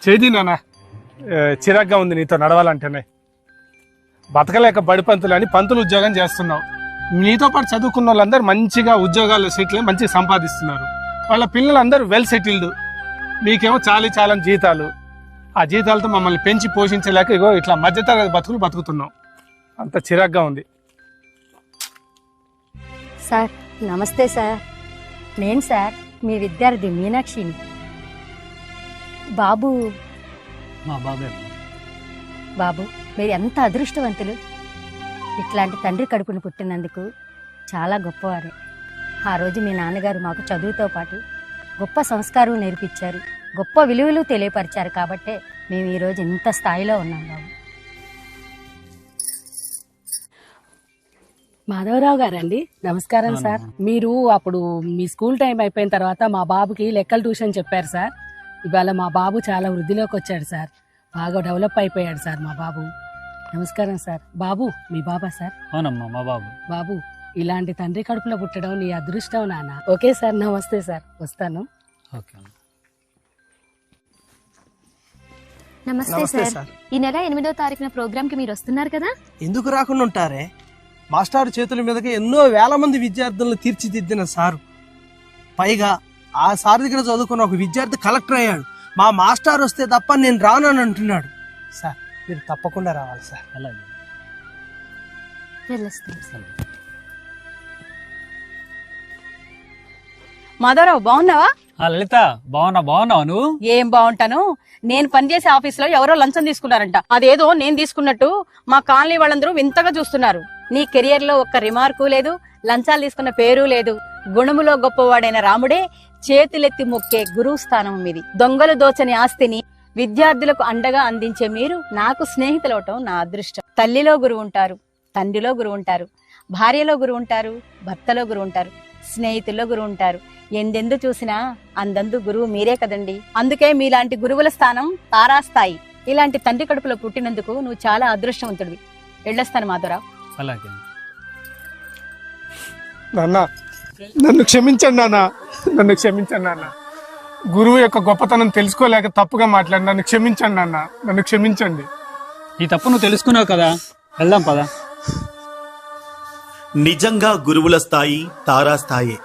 చేది నాన్న, చిరాగ్గా ఉంది నీతో నడవాలంటేనే. బతకలేక బడి పంతులు అని పంతులు ఉద్యోగం చేస్తున్నావు. నీతో పాటు చదువుకున్న వాళ్ళందరూ మంచిగా ఉద్యోగాలు సెటిల్ మంచిగా సంపాదిస్తున్నారు. వాళ్ళ పిల్లలందరూ వెల్ సెటిల్డ్. మీకేమో చాలని జీతాలు. ఆ జీతాలతో మమ్మల్ని పెంచి పోషించలేక ఇగో ఇట్లా మధ్యతరగతి బతుకులు బతుకుతున్నాం. అంత చిరాగ్గా ఉంది. సార్ నమస్తే సార్. నేను సార్ మీ విద్యార్థి మీనాక్షిని. బాబు మా బాబే. బాబు మీరు ఎంత అదృష్టవంతులు. ఇట్లాంటి తండ్రి కడుపును పుట్టినందుకు చాలా గొప్పవారే. ఆ రోజు మీ నాన్నగారు మాకు చదువుతో పాటు గొప్ప సంస్కారం నేర్పించారు, గొప్ప విలువలు తెలియపరిచారు. కాబట్టే మేము ఈరోజు ఇంత స్థాయిలో ఉన్నాం బాబు. మాధవరావు గారండి, నమస్కారం సార్. మీరు అప్పుడు మీ స్కూల్ టైం అయిపోయిన తర్వాత మా బాబుకి లెక్కల ట్యూషన్ చెప్పారు సార్. ఇవాళ మా బాబు చాలా వృద్ధిలోకి వచ్చాడు సార్. బాగా డెవలప్ అయిపోయాడు సార్ మా బాబు. నమస్కారం సార్. బాబు మీ బాబా సార్? అవునమ్మా మా బాబు. బాబు ఇలాంటి తండ్రి కడుపులో పుట్టడం నీ అదృష్టం నాన్న. ఓకే సార్, నమస్తే సార్, వస్తాను. ఓకే. నమస్తే సార్. ఈ నెల 8వ తారీఖున ప్రోగ్రామ్ కి మీరు వస్తున్నారు కదా? ఎందుకు రాకుండా ఉంటారే? మాస్టర్ చేతుల మీదకి ఎన్నో వేల మంది విద్యార్థులను తీర్చిదిద్దిన సారు. పైగా ఆ సార్ దగ్గర చదువుకున్న ఒక విద్యార్థి కలెక్టర్ అయ్యాడు. మా మాస్టర్ వస్తే తప్ప నేను రానని అంటున్నాడు. సార్ మీరు తప్పకుండా రావాలి సార్. అలాగే. వెళ్ళొస్తాం. మాధవరావు బాగున్నావా? లలిత బాగున్నావా నువ్వు? ఏం బాగుంటాను. నేను పనిచేసే ఆఫీస్ లో ఎవరో లంచం తీసుకున్నారంట. అదేదో నేను తీసుకున్నట్టు మా కాలనీ వాళ్ళందరూ వింతగా చూస్తున్నారు. నీ కెరియర్ లో ఒక్క రిమార్కు లేదు, లంచాలు తీసుకున్న పేరు లేదు. గుణములో గొప్పవాడైన రాముడే చేతులెత్తి మొక్కే గురువు స్థానం మీది. దొంగలు దోచని ఆస్తిని విద్యార్థులకు అండగా అందించే మీరు నాకు స్నేహితులవటం నా అదృష్టం. తల్లిలో గురువు ఉంటారు, తండ్రిలో గురువు ఉంటారు, భార్యలో గురువు ఉంటారు, భర్తలో గురువు ఉంటారు, స్నేహితుల్లో గురువు ఉంటారు. ఎందెందు చూసినా అందందు గురువు మీరే కదండి. అందుకే మీలాంటి గురువుల స్థానం తారాస్థాయి. ఇలాంటి తండ్రి కడుపులో పుట్టినందుకు నువ్వు చాలా అదృష్టవంతుడివి. వెళ్ళొస్తాను మాధవరావు. అలాగే. నాన్న నన్ను క్షమించండి నాన్న, నన్ను క్షమించండి నాన్న. గురువు యొక్క గొప్పతనం తెలుసుకోలేక తప్పుగా మాట్లాడి నన్ను క్షమించండి నాన్న, నన్ను క్షమించండి. ఈ తప్పు నువ్వు తెలుసుకున్నావు కదా, వెళ్దాం పదా. నిజంగా గురువుల స్థాయి తారాస్థాయే.